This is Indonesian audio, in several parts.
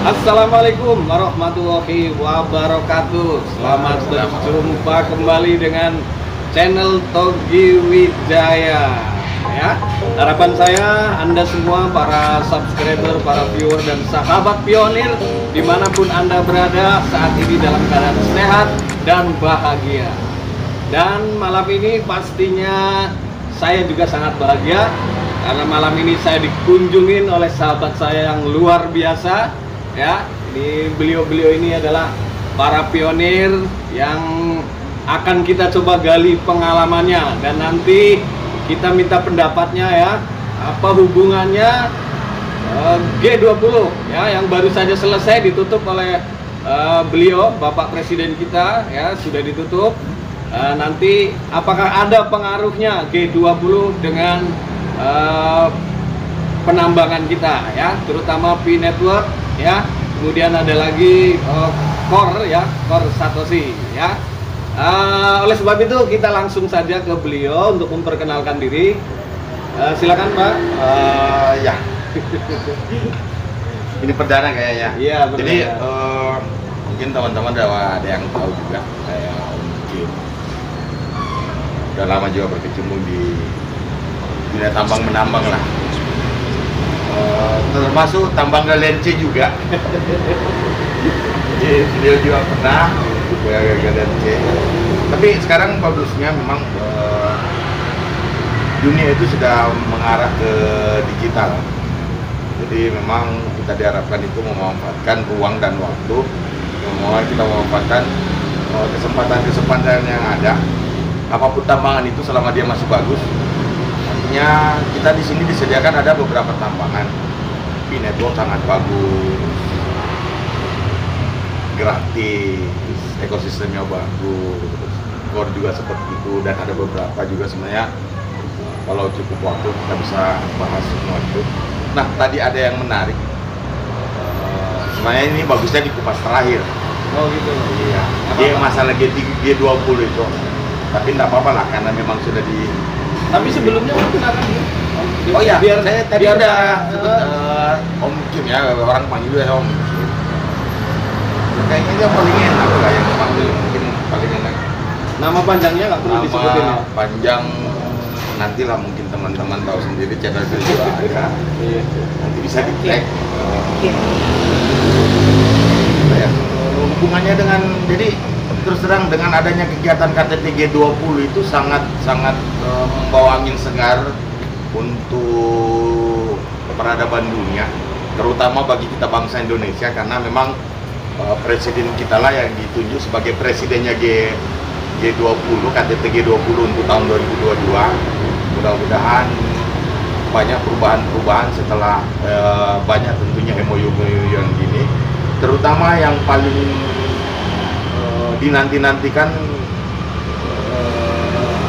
Assalamualaikum warahmatullahi wabarakatuh. Selamat berjumpa kembali dengan channel Togi Wijaya. Ya, harapan saya Anda semua para subscriber, para viewer dan sahabat pionir dimanapun Anda berada saat ini dalam keadaan sehat dan bahagia. Dan malam ini pastinya saya juga sangat bahagia karena malam ini saya dikunjungin oleh sahabat saya yang luar biasa. Ya, beliau-beliau ini adalah para pionir yang akan kita coba gali pengalamannya dan nanti kita minta pendapatnya ya, apa hubungannya G20 ya yang baru saja selesai ditutup oleh beliau Bapak Presiden kita ya, sudah ditutup. Nanti apakah ada pengaruhnya G20 dengan penambangan kita ya, terutama Pi Network ya, kemudian ada lagi Core ya, Core Satoshi ya. Oleh sebab itu kita langsung saja ke beliau untuk memperkenalkan diri. Silakan Pak. Ya, ini perdana kayaknya. Iya, perdana. Jadi mungkin teman-teman ada yang tahu juga, saya mungkin udah lama juga berkecimpung di dunia tambang menambang lah. Termasuk tambang galenci juga. Jadi beliau juga pernah galenci. Tapi sekarang bagusnya memang dunia itu sudah mengarah ke digital. Jadi memang kita diharapkan itu memanfaatkan ruang dan waktu, kita memanfaatkan kesempatan-kesempatan yang ada. Apapun tambangan itu selama dia masih bagus. Artinya kita di sini disediakan ada beberapa tambangan. Pi Network sangat bagus, gratis, ekosistemnya bagus, Core juga seperti itu, dan ada beberapa juga sebenarnya kalau cukup waktu kita bisa bahas semua itu. Nah, tadi ada yang menarik, sebenarnya ini bagusnya di kupas terakhir. Oh gitu. Iya, dia masalah G20 itu, tapi tidak apa-apa lah karena memang sudah di. Tapi sebelumnya mungkin akan Oh iya, biar saya tadi biar udah sebut Om Kim ya, orang panggil juga Om Kim. Kayaknya dia paling enak lah yang panggil, mungkin paling enak. nama panjangnya nggak perlu disebutin ya. Nama panjang nantilah mungkin teman-teman tahu sendiri, channel video ada. Iya. Nanti bisa dicek. Ya, hubungannya dengan, jadi terus terang dengan adanya kegiatan KTT G20 itu sangat membawa angin segar untuk peradaban dunia, terutama bagi kita bangsa Indonesia, karena memang presiden kita lah yang ditunjuk sebagai presidennya G20, KTT G20 untuk tahun 2022. Mudah-mudahan banyak perubahan-perubahan setelah banyak tentunya MOU yang gini, terutama yang paling dinanti-nantikan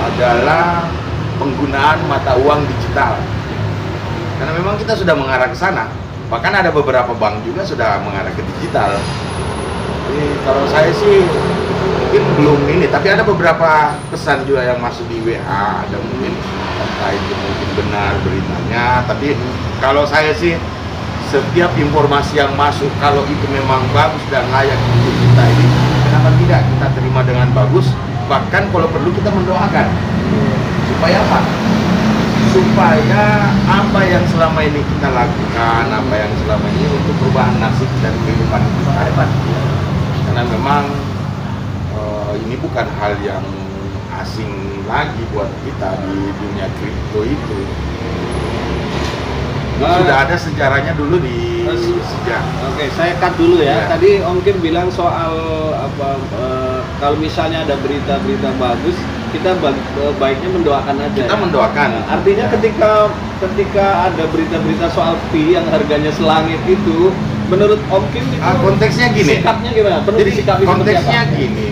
adalah penggunaan mata uang digital, karena memang kita sudah mengarah ke sana. Bahkan ada beberapa bank juga sudah mengarah ke digital. Jadi kalau saya sih mungkin belum ini, tapi ada beberapa pesan juga yang masuk di WA, ada mungkin entah itu mungkin benar beritanya, tapi kalau saya sih setiap informasi yang masuk kalau itu memang bagus dan layak untuk kita ini, kenapa tidak kita terima dengan bagus, bahkan kalau perlu kita mendoakan. Supaya apa? Supaya apa yang selama ini kita lakukan, apa yang selama ini untuk perubahan nasib dan kehidupan kita ke depan. Karena memang ini bukan hal yang asing lagi buat kita di dunia kripto itu. Sudah ada sejarahnya dulu di sejarah. Oke, saya cut dulu ya. Tadi Om Kim bilang soal apa, kalau misalnya ada berita-berita bagus, kita baiknya mendoakan aja. Kita mendoakan. Artinya ketika ada berita-berita soal Pi yang harganya selangit itu, menurut Om Kim itu konteksnya gini. Sikapnya gimana? Perlu Jadi disikapi konteksnya gini.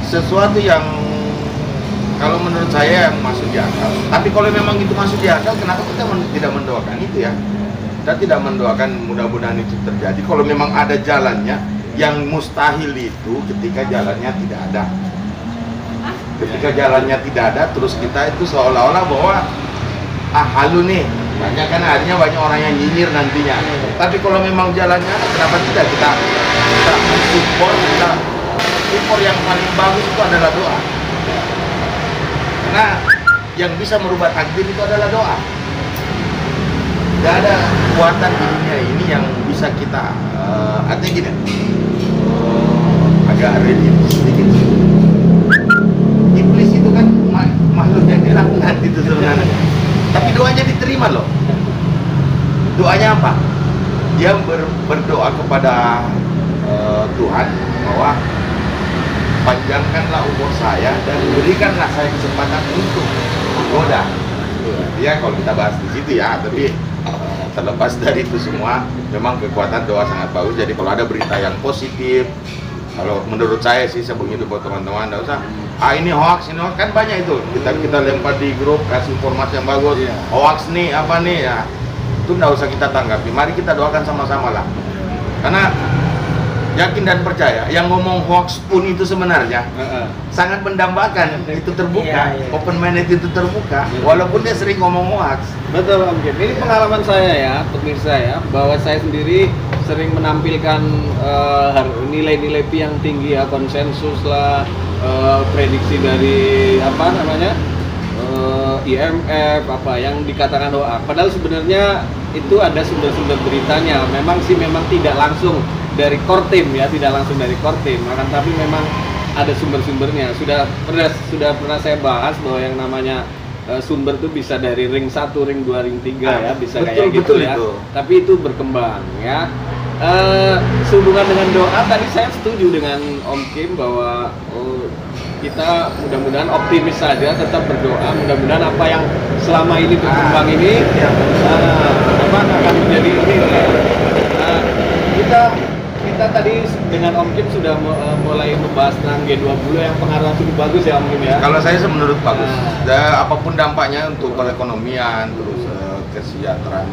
Sesuatu yang kalau menurut saya yang masuk di akal. Tapi kalau memang itu masuk di akal, kenapa kita tidak mendoakan itu ya? Kita tidak mendoakan mudah-mudahan itu terjadi. Kalau memang ada jalannya, yang mustahil itu ketika jalannya tidak ada. Ketika jalannya tidak ada, terus kita itu seolah-olah bahwa halu nih, Banyak kan akhirnya banyak orang yang nyinyir nantinya. Tapi kalau memang jalannya, kenapa tidak kita mensupport, kita support yang paling bagus itu adalah doa. Karena yang bisa merubah takdir itu adalah doa. Tidak ada kekuatan di dunia ini yang bisa kita artinya gini, agak religius sedikit. Iblis itu kan makhluk yang dilaknat itu sebenarnya. Tapi doanya diterima loh. Doanya apa? Dia berdoa kepada Tuhan bahwa panjangkanlah umur saya dan berikanlah saya kesempatan untuk menggoda. Ya kalau kita bahas di situ ya, tapi terlepas dari itu semua, memang kekuatan doa sangat bagus. Jadi kalau ada berita yang positif, kalau menurut saya sih begitu buat teman-teman, nggak usah ini hoax kan banyak itu kita lempar di grup, kasih informasi yang bagus, hoax nih apa nih ya, itu nggak usah kita tanggapi. Mari kita doakan sama-sama lah, karena yakin dan percaya yang ngomong hoax pun itu sebenarnya sangat mendambakan itu terbuka, open minded itu terbuka, walaupun dia sering ngomong hoax. Betul Om Kim, ini pengalaman saya ya, pemirsa ya, bahwa saya sendiri sering menampilkan nilai-nilai yang tinggi ya, konsensus lah, prediksi dari apa namanya IMF apa yang dikatakan hoax. Padahal sebenarnya itu ada sumber-sumber beritanya. Memang tidak langsung dari core team ya, tidak langsung dari core team, akan tapi memang ada sumber-sumbernya. Sudah pernah saya bahas bahwa yang namanya sumber itu bisa dari ring 1, ring 2, ring 3 ya, bisa kayak gitu ya. Itu. Tapi itu berkembang ya. Sehubungan dengan doa, tadi saya setuju dengan Om Kim bahwa kita mudah-mudahan optimis saja, tetap berdoa, mudah-mudahan apa yang selama ini berkembang ini akan menjadi ini. Kita tadi dengan Om Kim sudah mulai membahas tentang G20 yang pengaruh cukup bagus ya Om Kim ya. Kalau saya menurut bagus. Apapun dampaknya untuk perekonomian, terus kesejahteraan,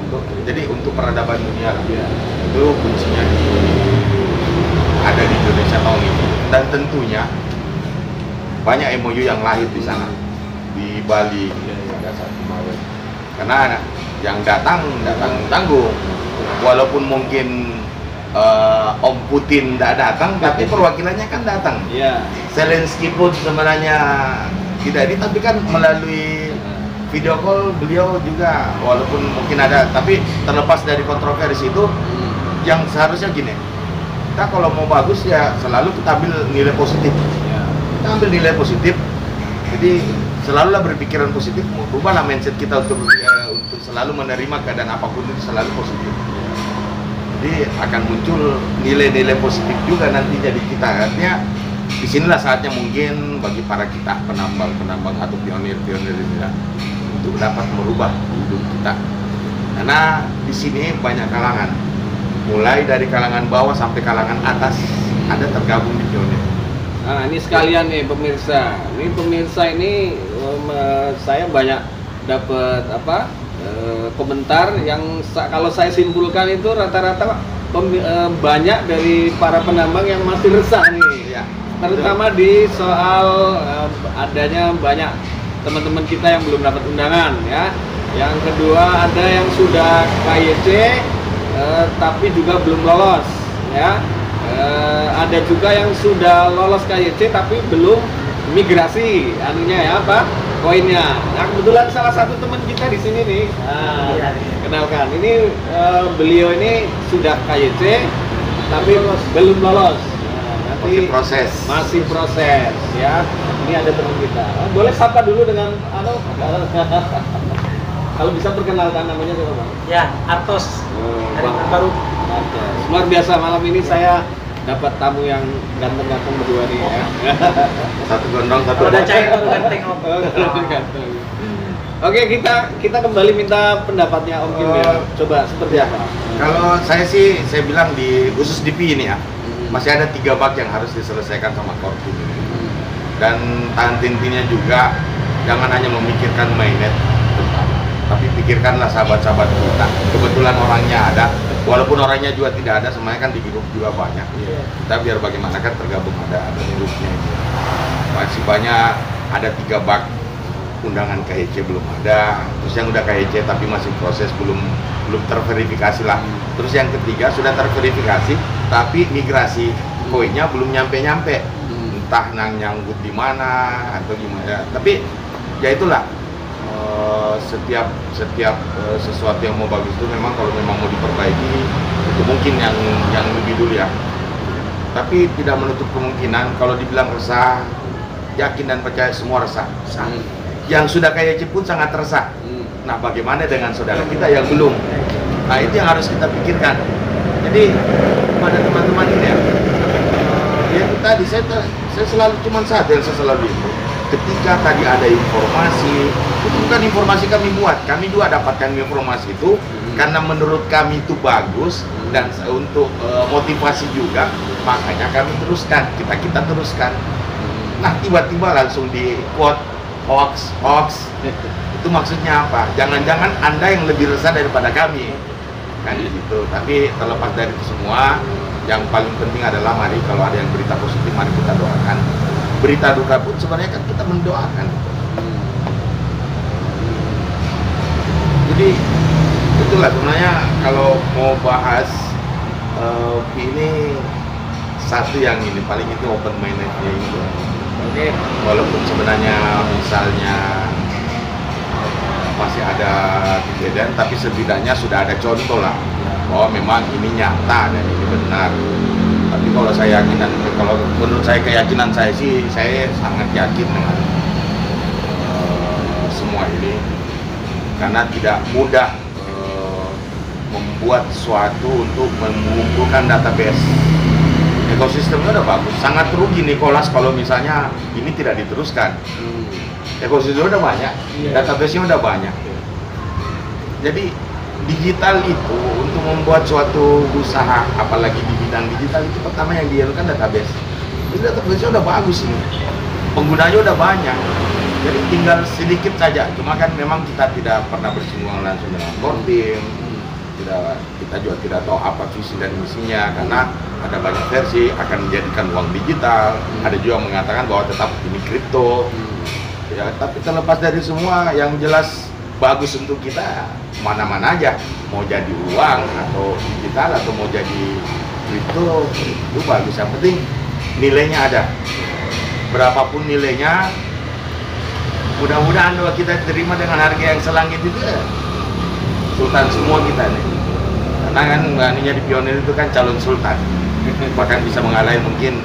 jadi untuk peradaban dunia itu kuncinya ada di Indonesia tahun ini. Dan tentunya banyak MOU yang lahir di sana, di Bali pada saat kemarin. Karena yang datang tanggung, walaupun mungkin Om Putin tidak datang, tapi perwakilannya kan datang. Zelensky pun sebenarnya tidak tapi kan melalui video call beliau juga, walaupun mungkin ada, tapi terlepas dari kontroversi itu, yang seharusnya gini, kita kalau mau bagus ya selalu kita ambil nilai positif. Kita ambil nilai positif, jadi selalulah berpikiran positif, rubahlah mindset kita untuk selalu menerima keadaan apapun itu selalu positif. Jadi akan muncul nilai-nilai positif juga nanti jadi kita. Artinya disinilah saatnya mungkin bagi para kita penambang atau pionir-pionir ini untuk dapat merubah hidup kita. Karena di sini banyak kalangan, mulai dari kalangan bawah sampai kalangan atas ada tergabung di pionir. Nah ini sekalian nih pemirsa, ini saya banyak dapat komentar yang kalau saya simpulkan itu rata-rata banyak dari para penambang yang masih resah nih, terutama di soal adanya banyak teman-teman kita yang belum dapat undangan ya. Yang kedua ada yang sudah KYC tapi juga belum lolos ya. Ada juga yang sudah lolos KYC tapi belum migrasi anunya ya koinnya. Nah kebetulan salah satu teman kita di sini nih, kenalkan ini beliau ini sudah KYC tapi belum lolos. Nanti masih proses ya. Ini ada teman kita. Boleh sapa dulu dengan kalau bisa perkenalkan namanya siapa Bang? Ya, Artos dari Baru. Luar biasa, malam ini saya dapat tamu yang ganteng-ganteng berdua nih ya. Satu gondrong, satu udah cair baru ganteng Om. Oke, kita kembali minta pendapatnya Om Kim ya. Coba seperti apa? Kalau saya bilang khusus di PI ini ya, masih ada 3 bak yang harus diselesaikan sama Korpus ini. Dan tangan-tintinya juga jangan hanya memikirkan mainnet tapi pikirkanlah sahabat-sahabat kita. Kebetulan orangnya ada, walaupun orangnya juga tidak ada, semuanya kan di grup juga banyak. Kita biar bagaimana kan tergabung ada grupnya. Masih banyak, ada 3 bak undangan KHC belum ada, terus yang udah KHC tapi masih proses belum terverifikasi lah. Terus yang ketiga sudah terverifikasi tapi migrasi koinnya belum nyampe-nyampe, entah nyanggut di mana atau gimana. Tapi ya itulah, setiap sesuatu yang mau bagus itu memang kalau memang mau diperbaiki itu mungkin yang lebih dulu ya. Tapi tidak menutup kemungkinan kalau dibilang resah, yakin dan percaya semua resah. Yang sudah KHC pun sangat resah. Nah, bagaimana dengan saudara kita yang belum? Nah, itu yang harus kita pikirkan. Jadi pada teman-teman ini ya, itu tadi saya selalu cuma satu yang saya selalu itu. Ketika tadi ada informasi, itu bukan informasi kami buat, kami juga dapatkan informasi itu karena menurut kami itu bagus dan untuk motivasi juga, makanya kami teruskan, kita teruskan. Nah, tiba-tiba langsung di quote hoax. Itu maksudnya apa? Jangan-jangan Anda yang lebih resah daripada kami, kan gitu. Tapi terlepas dari itu semua, yang paling penting adalah mari kalau ada yang berita positif, mari kita doakan. Berita duka pun sebenarnya kan kita mendoakan. Jadi itulah sebenarnya kalau mau bahas ini satu yang ini paling itu open mindednya itu. Oke, walaupun sebenarnya misalnya masih ada kejadian, tapi setidaknya sudah ada contoh lah bahwa memang ini nyata dan ini benar. Tapi kalau saya yakin dan kalau menurut saya keyakinan saya sih, saya sangat yakin dengan semua ini karena tidak mudah membuat sesuatu untuk mengumpulkan database. Ekosistemnya udah bagus, sangat rugi Nicholas kalau misalnya ini tidak diteruskan. Ekosistemnya udah banyak, database-nya udah banyak. Jadi digital itu untuk membuat suatu usaha, apalagi di bidang digital itu pertama yang dihasilkan database. Jadi database-nya udah bagus ini, penggunanya udah banyak. Jadi tinggal sedikit saja. Cuma kan memang kita tidak pernah bersinggungan langsung dengan Kortim. Kita juga tidak tahu apa visi dan misinya karena ada banyak versi akan menjadikan uang digital, ada juga mengatakan bahwa tetap ini kripto. Ya, tapi terlepas dari semua yang jelas bagus untuk kita mana-mana aja, mau jadi uang atau digital atau mau jadi kripto itu bagus. Yang penting nilainya ada, berapapun nilainya, mudah-mudahan doa kita terima dengan harga yang selangit itu ya. Sultan semua kita nih, karena kan aninya di Pionir itu kan calon sultan, bahkan bisa mengalahin mungkin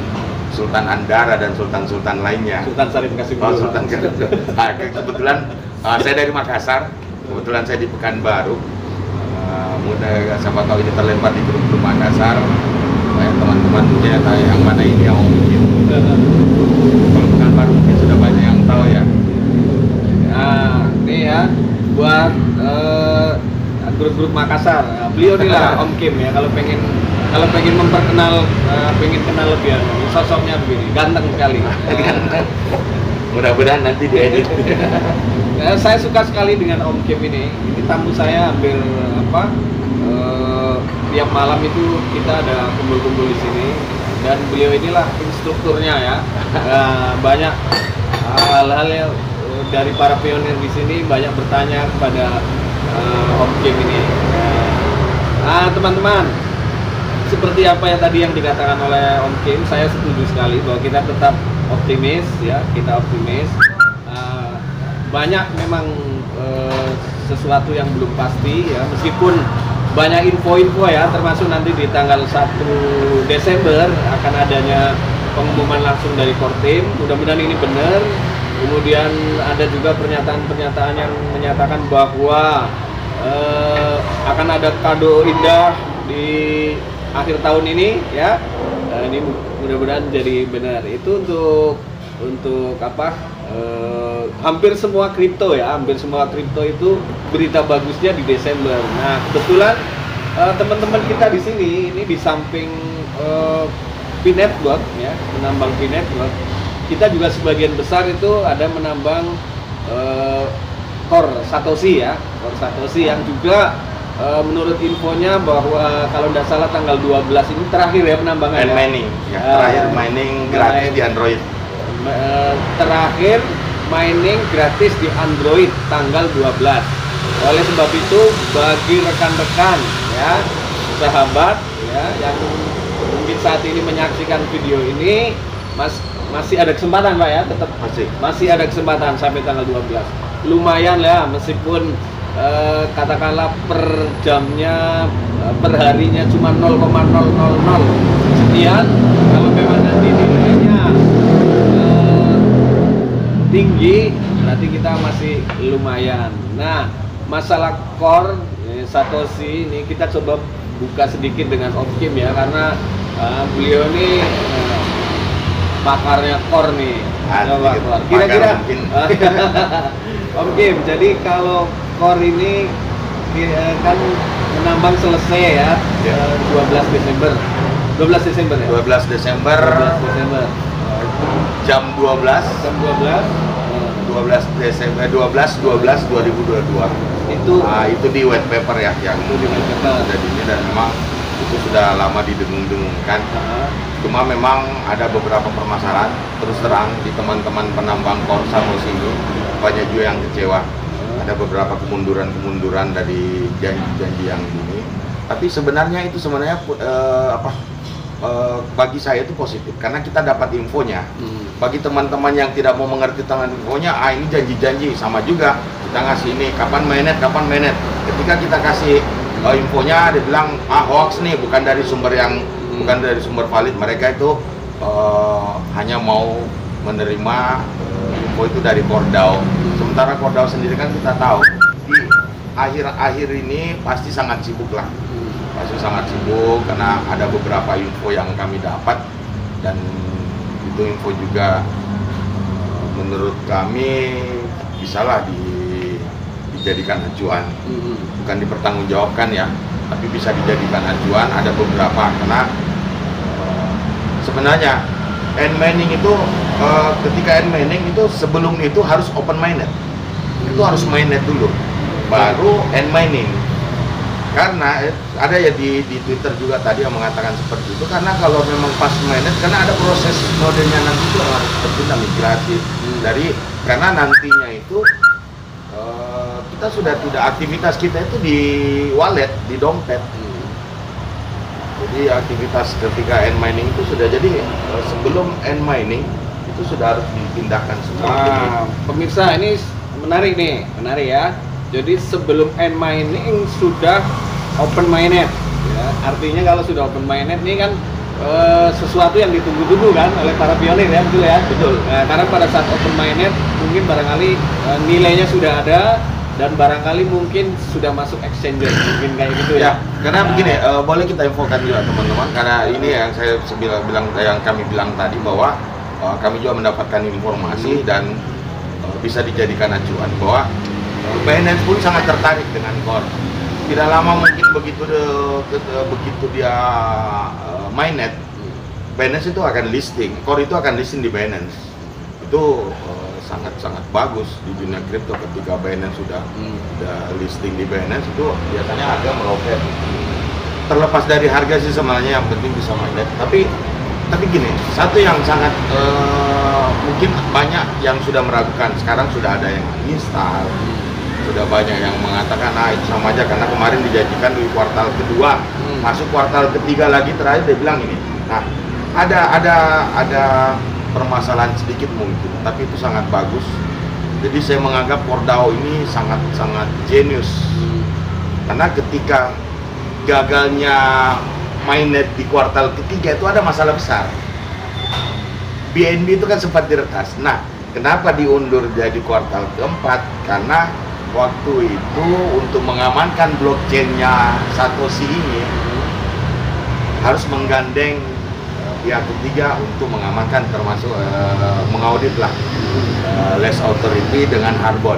Sultan Andara dan sultan-sultan lainnya. Sultan Syarif Kasih. Oh, Sultan Syarif. Nah, kebetulan saya dari Makassar, kebetulan saya di Pekanbaru. Mudah siapa tahu ini terlempar di grup Makassar. Banyak teman-teman mungkin tahu yang mana ini yang mungkin. Kalau Pekanbaru mungkin sudah banyak yang tahu ya. Nah, ini ya buat grup-grup Makassar. Nah, beliau nih lah Om Kim ya, kalau pengen memperkenal, pengen kenal lebih sosoknya begini, ganteng sekali. Mudah-mudahan nanti diedit. Saya suka sekali dengan Om Kim ini. Ini tamu saya hampir tiap malam itu kita ada kumpul-kumpul di sini dan beliau inilah instrukturnya ya. Banyak hal-hal yang dari para pionir di sini banyak bertanya kepada Om Kim ini. Teman-teman, seperti apa yang tadi yang dikatakan oleh Om Kim, saya setuju sekali bahwa kita tetap optimis ya, kita optimis. Banyak memang sesuatu yang belum pasti ya, meskipun banyak info-info ya, termasuk nanti di tanggal 1 Desember akan adanya pengumuman langsung dari Kortim. Mudah-mudahan ini benar. Kemudian ada juga pernyataan-pernyataan yang menyatakan bahwa akan ada kado indah di akhir tahun ini ya. Ini mudah-mudahan jadi benar. Itu untuk apa? Hampir semua kripto ya, hampir semua kripto itu berita bagusnya di Desember. Nah, kebetulan teman-teman kita di sini ini di samping P-Network ya, menambang P-Network, kita juga sebagian besar itu ada menambang Core Satoshi ya, Core Satoshi yang juga menurut infonya bahwa kalau tidak salah tanggal 12 ini terakhir ya penambangan mining ya, terakhir mining gratis di Android. Terakhir mining gratis di Android tanggal 12. Oleh sebab itu bagi rekan-rekan ya, sahabat ya yang mungkin saat ini menyaksikan video ini masih ada kesempatan Pak ya, tetap masih ada kesempatan sampai tanggal 12. Lumayan ya, meskipun katakanlah per jamnya, per harinya cuma 0,000 sekian, kalau memang nanti nilainya tinggi berarti kita masih lumayan. Nah, masalah core Satoshi ini kita coba buka sedikit dengan Om Kim ya, karena beliau ini pakarnya core nih. Coba kira-kira Om Kim, jadi kalau core ini kan menambang selesai ya, 12 Desember ya? 12 Desember jam 12 Desember 12/12/2022 itu di white paper ya, yang itu di white paper ada di ini, dan memang itu sudah lama didengung-dengungkan. Cuma memang ada beberapa permasalahan, terus terang di teman-teman penambang core Satoshi ini banyak juga yang kecewa. Ada beberapa kemunduran dari janji-janji yang ini, tapi sebenarnya itu bagi saya itu positif karena kita dapat infonya. Bagi teman-teman yang tidak mau mengerti tentang infonya, ini janji-janji sama juga. Kita ngasih ini kapan mainnet. Ketika kita kasih infonya, dia bilang hoax nih, bukan dari sumber valid. Mereka itu hanya mau menerima info itu dari Kordao. Sementara Kordao sendiri kan kita tahu di akhir-akhir ini pasti sangat sibuk lah. Pasti sangat sibuk karena ada beberapa info yang kami dapat, dan itu info juga menurut kami bisalah dijadikan acuan, bukan dipertanggungjawabkan ya, tapi bisa dijadikan acuan. Ada beberapa karena sebenarnya end mining itu ketika end mining itu sebelum itu harus open mainnet, itu harus mainnet dulu baru end mining. Karena ada ya di Twitter juga tadi yang mengatakan seperti itu, karena kalau memang pas mainnet, karena ada proses modenya nanti itu harus berpindah migrasi karena nantinya itu kita sudah tidak, aktivitas kita itu di wallet, di dompet. Jadi aktivitas ketika end mining itu sudah, jadi sebelum end mining itu sudah harus dipindahkan semua. Pemirsa, ini menarik ya. Jadi sebelum end mining sudah open mainnet ya. Artinya kalau sudah open mainnet ini kan sesuatu yang ditunggu-tunggu kan oleh para pionir ya, betul ya? Betul. Nah, karena pada saat open mainnet mungkin barangkali nilainya sudah ada, dan barangkali mungkin sudah masuk exchange, mungkin kayak gitu ya. Karena begini, boleh kita infokan juga teman-teman, karena ini yang saya yang kami bilang tadi, bahwa kami juga mendapatkan informasi dan bisa dijadikan acuan bahwa Binance pun sangat tertarik dengan core. Tidak lama mungkin begitu dia mainnet, Binance itu akan listing, core itu akan listing di Binance. Itu sangat bagus di dunia kripto. Ketika Binance sudah listing di Binance, itu biasanya harga meroket. Terlepas dari harga sih sebenarnya, yang penting bisa mainnet. Tapi gini, satu yang sangat mungkin banyak yang sudah meragukan, sekarang sudah ada yang install. Sudah banyak yang mengatakan itu sama aja, karena kemarin dijanjikan di kuartal kedua, masuk kuartal ketiga lagi terakhir dia bilang ini. Nah, ada permasalahan sedikit mungkin, tapi itu sangat bagus. Jadi saya menganggap Kordao ini sangat jenius, karena ketika gagalnya mainnet di kuartal ketiga itu ada masalah besar. BNB itu kan sempat diretas. Nah, kenapa diundur jadi kuartal keempat? Karena waktu itu untuk mengamankan blockchain-nya Satoshi ini harus menggandeng pihak ketiga untuk mengamankan, termasuk mengaudit lah Last Authority dengan Harbon.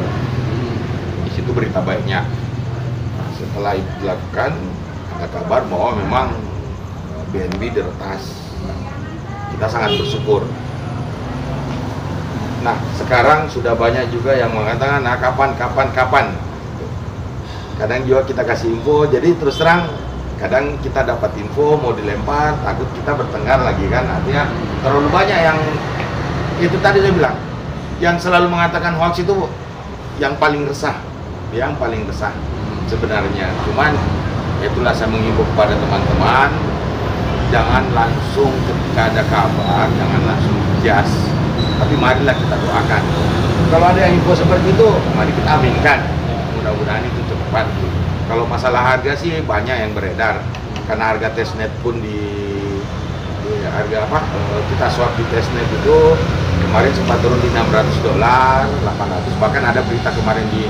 Di situ berita baiknya. Nah, setelah itu dilakukan, ada kabar bahwa memang BNB diretas. Kita sangat bersyukur. Nah, sekarang sudah banyak juga yang mengatakan, kapan. Kadang juga kita kasih info, jadi terus terang, kadang kita dapat info mau dilempar, takut kita bertengkar lagi kan. Artinya terlalu banyak yang, itu tadi saya bilang, yang selalu mengatakan hoax itu yang paling resah, sebenarnya. Cuman itulah saya mengimbau kepada teman-teman, jangan langsung ketika ada kabar, jangan langsung jas, tapi marilah kita doakan. Kalau ada yang info seperti itu, mari kita aminkan. Mudah-mudahan itu cepat. Kalau masalah harga sih banyak yang beredar, karena harga testnet pun harga kita swab di testnet itu kemarin sempat turun di $600, 800, bahkan ada berita kemarin di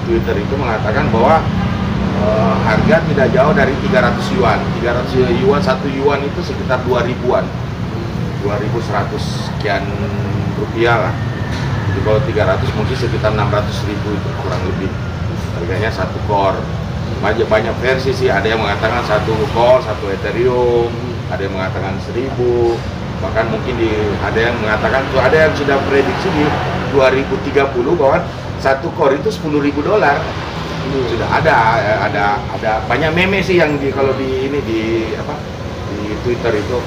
Twitter itu mengatakan bahwa harga tidak jauh dari 300 yuan. 300 yuan, 1 yuan itu sekitar 2.000-an, 2.100 sekian rupiah lah. Jadi kalau 300 mungkin sekitar 600.000 itu kurang lebih harganya satu core. Banyak versi sih, ada yang mengatakan satu core, satu Ethereum, ada yang mengatakan 1.000, bahkan mungkin ada yang mengatakan, ada yang sudah prediksi di 2030 bahwa satu core itu $10.000. Sudah ada banyak meme sih yang kalau di Twitter itu.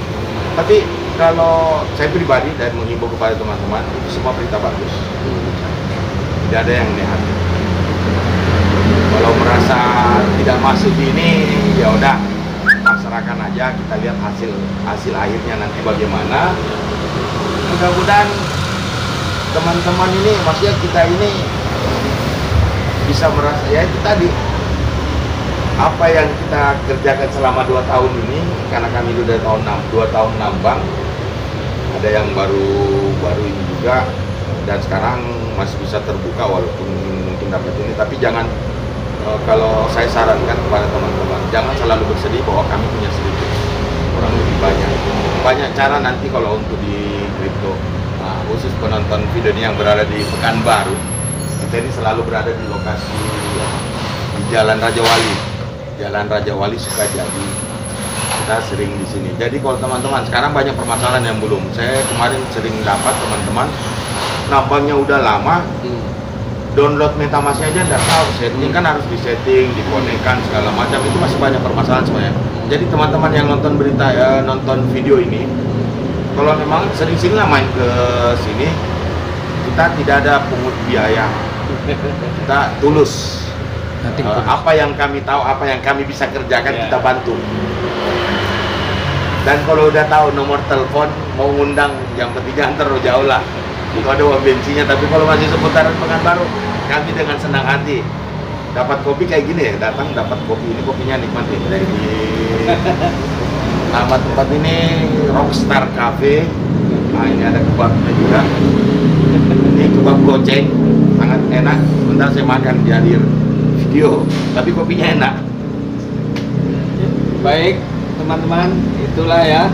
Tapi kalau saya pribadi dan menghimbau kepada teman-teman, itu semua berita bagus, tidak ada yang negatif. Kalau merasa tidak masuk di ini, ya udah pasrahkan aja, kita lihat hasil akhirnya nanti bagaimana. Mudah-mudahan teman-teman ini, maksudnya kita ini bisa merasa, ya itu tadi, apa yang kita kerjakan selama 2 tahun ini, karena kami udah 2 tahun nambang, ada yang baru ini juga, dan sekarang masih bisa terbuka walaupun mungkin dapat ini. Tapi jangan, kalau saya sarankan kepada teman-teman, jangan selalu bersedih bahwa kami punya sedikit, kurang lebih banyak cara nanti kalau untuk di kripto. Nah, khusus penonton video ini yang berada di Pekanbaru, kita ini selalu berada di lokasi di Jalan Raja Wali Sukajadi. Kita sering di sini. Jadi kalau teman-teman sekarang banyak permasalahan yang belum. Saya kemarin sering dapat teman-teman nambangnya udah lama, download MetaMask-nya aja nggak tahu, setting kan harus disetting, dikonekkan segala macam, itu masih banyak permasalahan sebenarnya. Jadi teman-teman yang nonton berita nonton video ini, kalau memang sering-sering lah main ke sini, kita tidak ada pungut biaya, kita tulus. Apa yang kami tahu, apa yang kami bisa kerjakan, kita bantu. Dan kalau udah tahu nomor telepon, mau ngundang, yang penting jangan terlalu jauh lah. Itu ada uang bensinnya, tapi kalau masih seputaran Pekanbaru, kami dengan senang hati dapat kopi kayak gini ya, datang dapat kopi, ini kopinya nikmatin dari nama tempat ini Rockstar Cafe. Nah, ini ada kebabnya juga, ini kebab goceng, sangat enak. Sebentar saya makan di akhir video, tapi kopinya enak. Baik teman-teman, itulah ya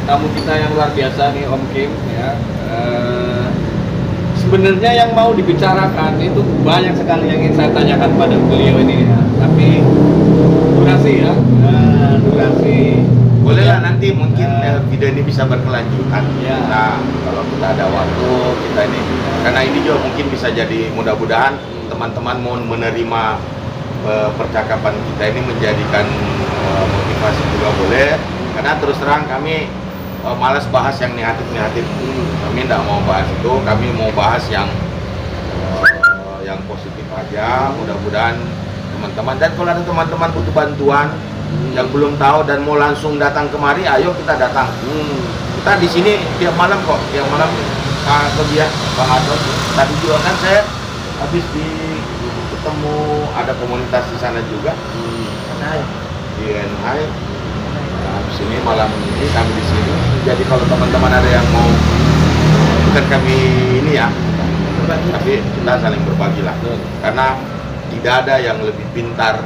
tamu kita yang luar biasa nih, Om Kim ya. Sebenarnya yang mau dibicarakan itu banyak sekali yang ingin saya tanyakan pada beliau ini ya. Tapi durasi ya, durasi. Bolehlah nanti mungkin video ini bisa berkelanjutan. Ya. Nah, kalau kita ada waktu, kita ini, karena ini juga mungkin bisa jadi, mudah-mudahan teman-teman mau menerima percakapan kita ini menjadikan motivasi juga boleh. Karena terus terang kami malas bahas yang negatif-negatif. Kami tidak mau bahas itu, kami mau bahas yang positif aja. Mudah-mudahan teman-teman, dan kalau ada teman-teman butuh bantuan yang belum tahu dan mau langsung datang kemari, ayo kita datang. Kita di sini tiap malam kok, tiap malam kebiasaan Bang Atos. Tadi juga kan saya habis ketemu ada komunitas di sana juga, di NHI. Nah, di sini malam ini kami di sini. Jadi kalau teman-teman ada yang mau, bukan kami ini ya, tapi kita saling berbagi lah. Karena tidak ada yang lebih pintar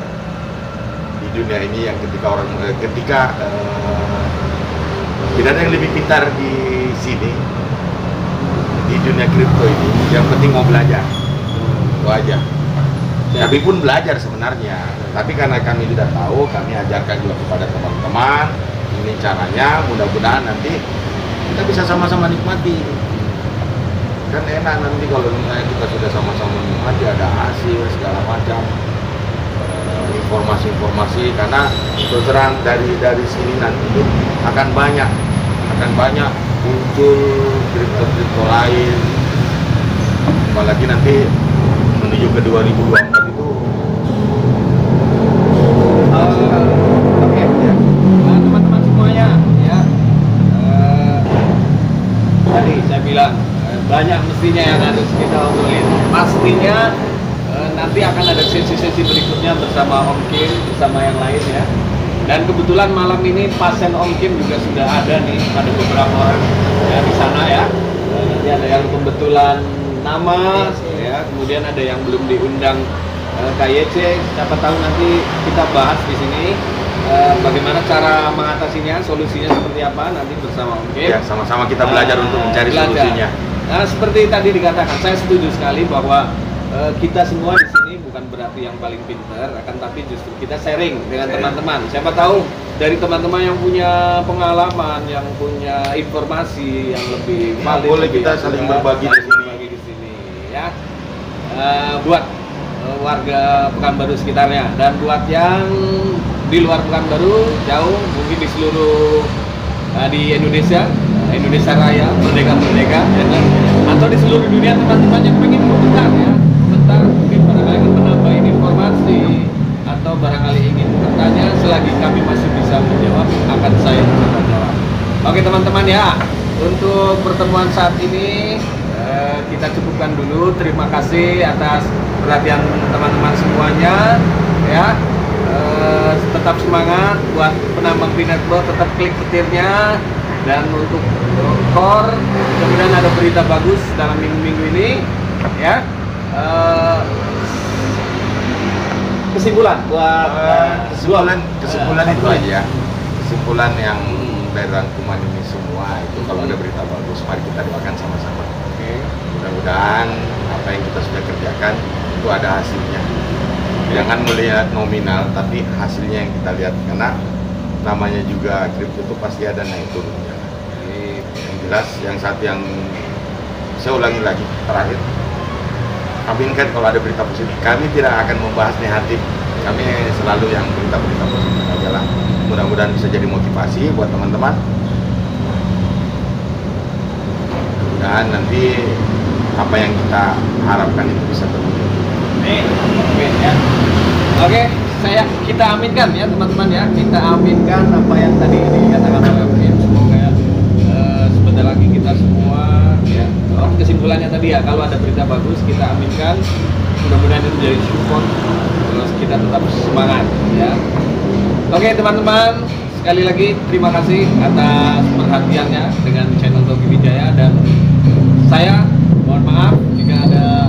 di dunia ini yang ketika tidak ada yang lebih pintar di sini di dunia kripto ini. Yang penting mau belajar, itu aja. Kami pun belajar sebenarnya, tapi karena kami tidak tahu, kami ajarkan juga kepada teman-teman. Ini caranya, mudah-mudahan nanti kita bisa sama-sama nikmati. Kan enak nanti kalau misalnya kita sudah sama-sama nikmati, ada hasil segala macam, informasi-informasi. Karena terus terang dari sini nanti akan banyak muncul kripto-kripto lain, apalagi nanti menuju ke 2024 itu. Oke, ya. Nah, teman-teman semuanya, ya. Tadi saya bilang banyak mestinya yang harus kita obrolin. Pastinya nanti akan ada sesi-sesi berikutnya bersama Om Kim, bersama yang lain ya. Dan kebetulan malam ini pasien Om Kim juga sudah ada nih, ada beberapa orang ya di sana ya. Nanti ada yang kebetulan nama, ya. Kemudian ada yang belum diundang KYC. Siapa tahu nanti kita bahas di sini bagaimana cara mengatasinya, solusinya seperti apa nanti bersama Om Kim. Ya, sama-sama kita belajar untuk mencari solusinya. Nah, seperti tadi dikatakan, saya setuju sekali bahwa kita semua di sini bukan berarti yang paling pintar, akan tapi justru kita sharing dengan teman-teman. Siapa tahu dari teman-teman yang punya pengalaman, yang punya informasi yang lebih valid, boleh kita saling berbagi di sini, ya. Buat warga Pekanbaru sekitarnya dan buat yang di luar Pekanbaru jauh, mungkin di seluruh di Indonesia Raya, merdeka ya kan? Atau di seluruh dunia teman-teman yang pengen komentar ya, komentar mungkin barangkali ingin menambahin informasi atau barangkali ingin bertanya, selagi kami masih bisa menjawab akan saya coba jawab. Oke teman-teman ya, untuk pertemuan saat ini kita cukupkan dulu. Terima kasih atas perhatian teman-teman semuanya ya. Tetap semangat buat penambang Pinetball, tetap klik petirnya. Dan untuk core, kemudian ada berita bagus dalam minggu-minggu ini ya. Kesimpulan buat kesimpulan itu aja. Kesimpulan yang dari rangkuman ini semua itu, kalau ada berita bagus, mari kita doakan sama-sama. Mudah-mudahan apa yang kita sudah kerjakan itu ada hasilnya. Jangan melihat nominal, tapi hasilnya yang kita lihat, karena namanya juga kripto itu pasti ada naik turunnya. Yang jelas, yang saya ulangi lagi terakhir, aminkan kalau ada berita positif. Kami tidak akan membahas negatif, kami selalu yang berita-berita positif aja lah. Mudah-mudahan bisa jadi motivasi buat teman-teman. Mudah-mudahan nanti apa yang kita harapkan itu bisa terwujud. Ya. Oke, kita aminkan ya teman-teman ya, kita aminkan apa yang tadi dikatakan oleh Om Kim. Semoga sebentar lagi kita semua ya. Kesimpulannya tadi ya, kalau ada berita bagus kita aminkan, mudah-mudahan itu jadi support, terus kita tetap semangat ya. Oke teman-teman, sekali lagi terima kasih atas perhatiannya dengan channel Togi Wijaya, dan saya mohon maaf jika ada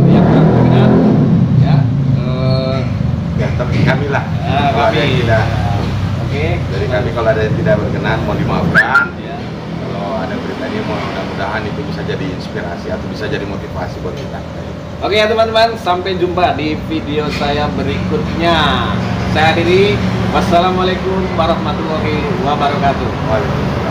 yang kurang berkenan ya. Ya, tapi kami lah. Kalau ada yang tidak, dari kami kalau ada yang tidak berkenan, mohon dimaafkan. Ya. Kalau ada berita ini, mudah-mudahan itu bisa jadi inspirasi atau bisa jadi motivasi buat kita. Oke ya teman-teman, sampai jumpa di video saya berikutnya. Saya akhiri. Wassalamualaikum warahmatullahi wabarakatuh. Waalaikumsalam.